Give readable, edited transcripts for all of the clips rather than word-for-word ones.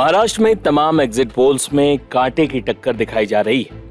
महाराष्ट्र में तमाम exit polls में कांटे की टक्कर दिखाई जा रही है।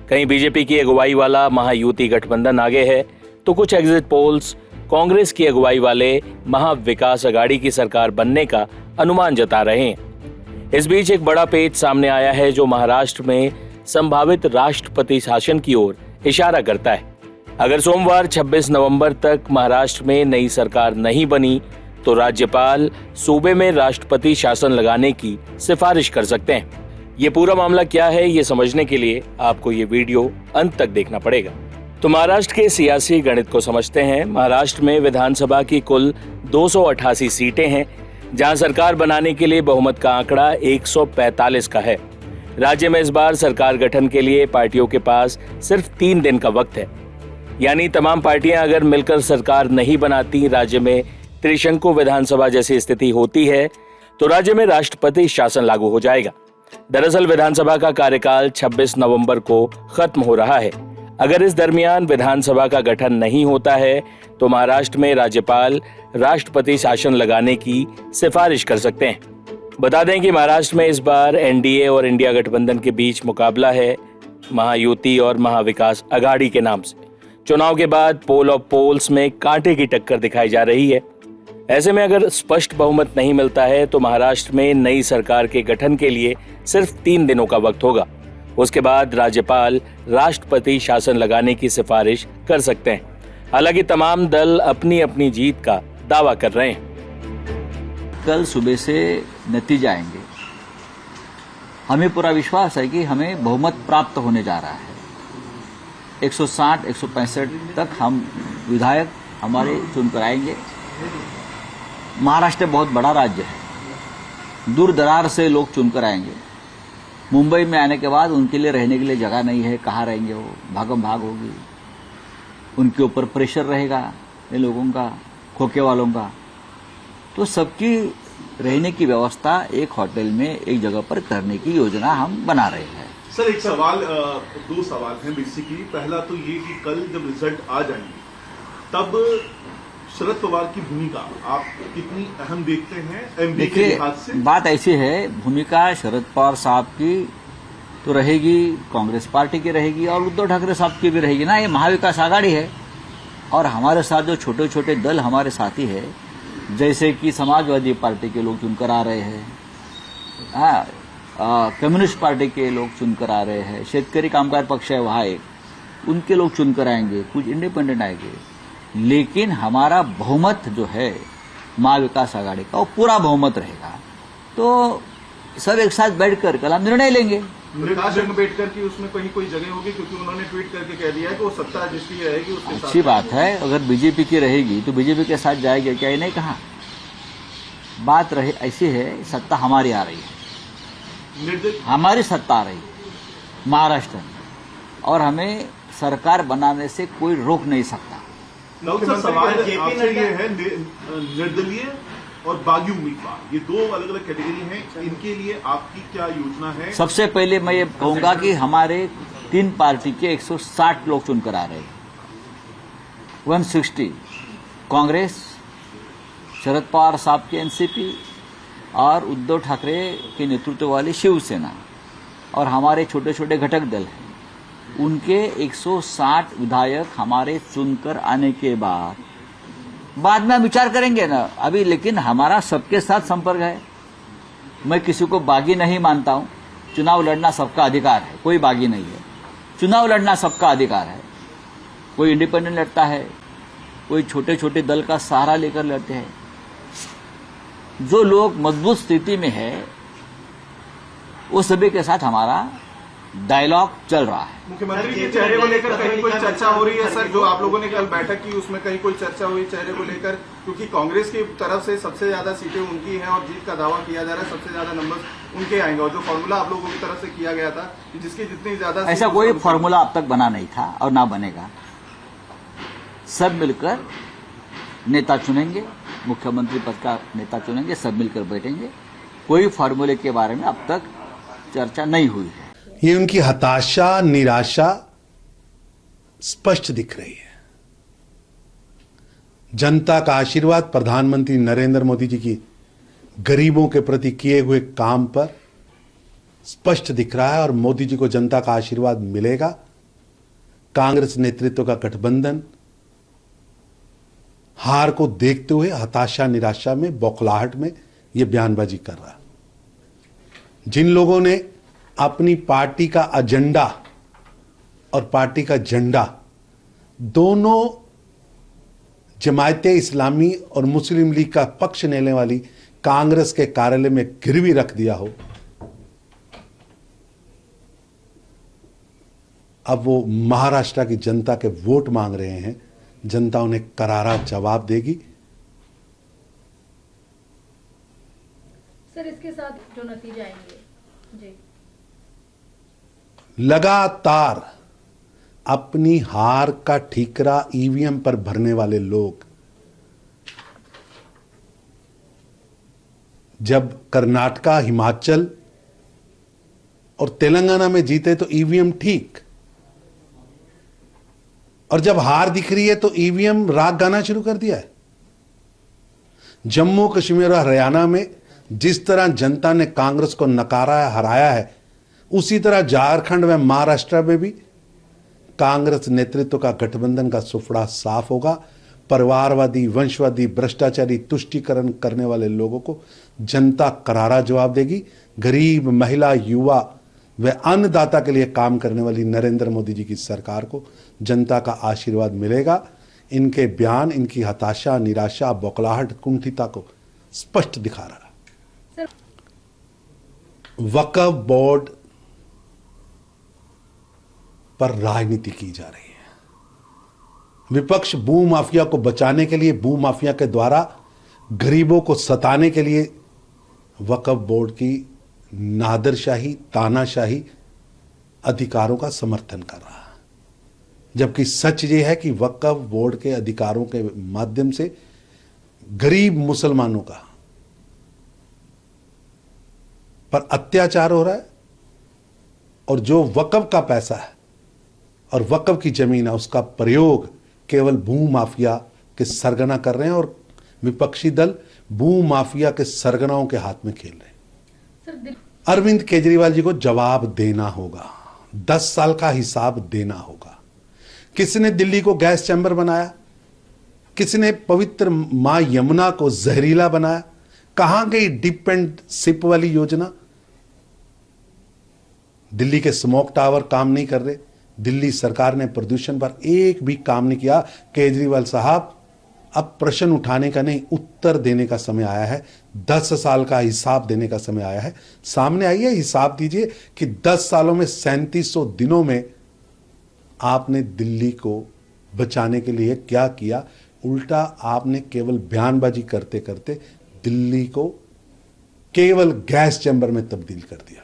कहीं बीजेपी की अगुवाई वाला महायुति गठबंधन आगे है, तो कुछ एग्जिट पोल्स कांग्रेस की अगुवाई वाले महाविकास अघाड़ी की सरकार बनने का अनुमान जता रहे हैं। इस बीच एक बड़ा पेच सामने आया है जो महाराष्ट्र में संभावित राष्ट्रपति शासन की ओर इशारा करता है। अगर सोमवार 26 नवंबर तक महाराष्ट्र में नई सरकार नहीं बनी तो राज्यपाल सूबे में राष्ट्रपति शासन लगाने की सिफारिश कर सकते हैं। ये पूरा मामला क्या है, ये समझने के लिए आपको ये वीडियो अंत तक देखना पड़ेगा। तो महाराष्ट्र के सियासी गणित को समझते हैं। महाराष्ट्र में विधानसभा की कुल 288 सीटें हैं, जहां सरकार बनाने के लिए बहुमत का आंकड़ा 145 का है। राज्य में इस बार सरकार गठन के लिए पार्टियों के पास सिर्फ 3 दिन का वक्त है, यानी तमाम पार्टियां अगर मिलकर सरकार नहीं बनाती, राज्य में त्रिशंकु विधानसभा जैसी स्थिति होती है तो राज्य में राष्ट्रपति शासन लागू हो जाएगा। दरअसल विधानसभा का कार्यकाल 26 नवंबर को खत्म हो रहा है। अगर इस दरमियान विधानसभा का गठन नहीं होता है तो महाराष्ट्र में राज्यपाल राष्ट्रपति शासन लगाने की सिफारिश कर सकते हैं। बता दें कि महाराष्ट्र में इस बार एनडीए और इंडिया गठबंधन के बीच मुकाबला है महायुति और महाविकास अघाड़ी के नाम से। चुनाव के बाद पोल ऑफ पोल्स में कांटे की टक्कर दिखाई जा रही है। ऐसे में अगर स्पष्ट बहुमत नहीं मिलता है तो महाराष्ट्र में नई सरकार के गठन के लिए सिर्फ 3 दिनों का वक्त होगा। उसके बाद राज्यपाल राष्ट्रपति शासन लगाने की सिफारिश कर सकते हैं। हालांकि तमाम दल अपनी अपनी जीत का दावा कर रहे हैं। कल सुबह से नतीजे आएंगे। हमें पूरा विश्वास है कि हमें बहुमत प्राप्त होने जा रहा है। 160-165 तक हम विधायक हमारे चुनकर आएंगे। महाराष्ट्र बहुत बड़ा राज्य है, दूर दरार से लोग चुनकर आएंगे। मुंबई में आने के बाद उनके लिए रहने के लिए जगह नहीं है, कहाँ रहेंगे वो, भागम भाग होगी, उनके ऊपर प्रेशर रहेगा इन लोगों का, खोखे वालों का। तो सबकी रहने की व्यवस्था एक होटल में एक जगह पर करने की योजना हम बना रहे हैं। सर एक सवाल, 2 सवाल हैं बेसिकली। पहला तो ये कि कल जब रिजल्ट आ जाएंगे तब शरद पवार की भूमिका आप कितनी अहम देखते हैं एमपी के लिहाज से? बात ऐसी है, भूमिका शरद पवार साहब की तो रहेगी, कांग्रेस पार्टी की रहेगी और उद्धव ठाकरे साहब की भी रहेगी ना। ये महाविकास आघाड़ी है और हमारे साथ जो छोटे छोटे दल हमारे साथी है, जैसे कि समाजवादी पार्टी के लोग चुनकर आ रहे हैं, कम्युनिस्ट पार्टी के लोग चुनकर आ रहे हैं, शेतकरी कामगार पक्ष है वहां एक, उनके लोग चुनकर आएंगे, कुछ इंडिपेंडेंट आएंगे। लेकिन हमारा बहुमत जो है महाविकास आघाड़ी का वो पूरा बहुमत रहेगा। तो सब एक साथ बैठकर कल हम निर्णय लेंगे। प्रकाश अम्बेडकर की उसमें कहीं कोई जगह होगी, क्योंकि उन्होंने ट्वीट करके कह दिया है कि वो सत्ता जिसकी रहेगी उसके साथ। अच्छी बात है, अगर बीजेपी की रहेगी तो बीजेपी के साथ जाएगी, क्या ये नहीं कहा? बात रहे ऐसी है, सत्ता हमारी आ रही है, हमारी सत्ता आ रही है महाराष्ट्र में, और हमें सरकार बनाने से कोई रोक नहीं सकता। सवाल आपसे ये है, निर्दलीय और बागी उम्मीदवार, ये 2 अलग अलग कैटेगरी हैं, इनके लिए आपकी क्या योजना है? सबसे पहले मैं ये कहूंगा कि हमारे 3 पार्टी के 160 लोग चुनकर आ रहे हैं। 160 कांग्रेस, शरद पवार साहब की एनसीपी और उद्धव ठाकरे के नेतृत्व वाली शिवसेना और हमारे छोटे छोटे घटक दल हैं, उनके 160 विधायक हमारे चुनकर आने के बाद में विचार करेंगे ना अभी। लेकिन हमारा सबके साथ संपर्क है। मैं किसी को बागी नहीं मानता हूं। चुनाव लड़ना सबका अधिकार है, कोई बागी नहीं है। चुनाव लड़ना सबका अधिकार है। कोई इंडिपेंडेंट लड़ता है, कोई छोटे छोटे दल का सहारा लेकर लड़ते हैं। जो लोग मजबूत स्थिति में है वो सभी के साथ हमारा डायलॉग चल रहा है। मुख्यमंत्री के चेहरे को लेकर कहीं कोई चर्चा हो रही है सर? जो आप लोगों ने कल बैठक की उसमें कहीं कोई चर्चा हुई चेहरे को लेकर? क्योंकि कांग्रेस की तरफ से सबसे ज्यादा सीटें उनकी हैं और जीत का दावा किया जा रहा है, सबसे ज्यादा नंबर उनके आएंगे। और जो फॉर्मूला आप लोगों की तरफ से किया गया था कि जिसकी जितनी ज्यादा, ऐसा कोई फॉर्मूला अब तक बना नहीं था और ना बनेगा। सब मिलकर नेता चुनेंगे, मुख्यमंत्री पद का नेता चुनेंगे, सब मिलकर बैठेंगे। कोई फॉर्मूले के बारे में अब तक चर्चा नहीं हुई है। ये उनकी हताशा, निराशा स्पष्ट दिख रही है। जनता का आशीर्वाद प्रधानमंत्री नरेंद्र मोदी जी की गरीबों के प्रति किए हुए काम पर स्पष्ट दिख रहा है और मोदी जी को जनता का आशीर्वाद मिलेगा। कांग्रेस नेतृत्व का गठबंधन हार को देखते हुए हताशा निराशा में बौखलाहट में यह बयानबाजी कर रहा है। जिन लोगों ने अपनी पार्टी का एजेंडा और पार्टी का झंडा दोनों जमायते इस्लामी और मुस्लिम लीग का पक्ष लेने वाली कांग्रेस के कार्यालय में गिरवी रख दिया हो, अब वो महाराष्ट्र की जनता के वोट मांग रहे हैं। जनता उन्हें करारा जवाब देगी। सर, इसके साथ जो नतीजे आएंगे जी, लगातार अपनी हार का ठीकरा ईवीएम पर भरने वाले लोग जब कर्नाटका, हिमाचल और तेलंगाना में जीते तो ईवीएम ठीक, और जब हार दिख रही है तो ईवीएम राग गाना शुरू कर दिया है। जम्मू कश्मीर और हरियाणा में जिस तरह जनता ने कांग्रेस को नकारा है, हराया है, उसी तरह झारखंड व महाराष्ट्र में भी कांग्रेस नेतृत्व का गठबंधन का सुफड़ा साफ होगा। परिवारवादी, वंशवादी, भ्रष्टाचारी, तुष्टीकरण करने वाले लोगों को जनता करारा जवाब देगी। गरीब, महिला, युवा व अन्नदाता के लिए काम करने वाली नरेंद्र मोदी जी की सरकार को जनता का आशीर्वाद मिलेगा। इनके बयान इनकी हताशा, निराशा, बौखलाहट, कुंठिता को स्पष्ट दिखा रहा है। वक्फ बोर्ड पर राजनीति की जा रही है। विपक्ष भू माफिया को बचाने के लिए, भू माफिया के द्वारा गरीबों को सताने के लिए वक्फ बोर्ड की नादरशाही, तानाशाही अधिकारों का समर्थन कर रहा है। जबकि सच ये है कि वक्फ बोर्ड के अधिकारों के माध्यम से गरीब मुसलमानों का पर अत्याचार हो रहा है, और जो वक्फ का पैसा है और वक्फ की जमीन है उसका प्रयोग केवल भू माफिया के सरगना कर रहे हैं, और विपक्षी दल भू माफिया के सरगनाओं के हाथ में खेल रहे हैं। अरविंद केजरीवाल जी को जवाब देना होगा, 10 साल का हिसाब देना होगा। किसने दिल्ली को गैस चैम्बर बनाया? किसने पवित्र मां यमुना को जहरीला बनाया? कहां गई डिप एंड सिप वाली योजना? दिल्ली के स्मोक टावर काम नहीं कर रहे। दिल्ली सरकार ने प्रदूषण पर एक भी काम नहीं किया। केजरीवाल साहब, अब प्रश्न उठाने का नहीं, उत्तर देने का समय आया है। 10 साल का हिसाब देने का समय आया है। सामने आइए, हिसाब दीजिए कि 10 सालों में 3700 दिनों में आपने दिल्ली को बचाने के लिए क्या किया। उल्टा आपने केवल बयानबाजी करते करते दिल्ली को केवल गैस चैम्बर में तब्दील कर दिया।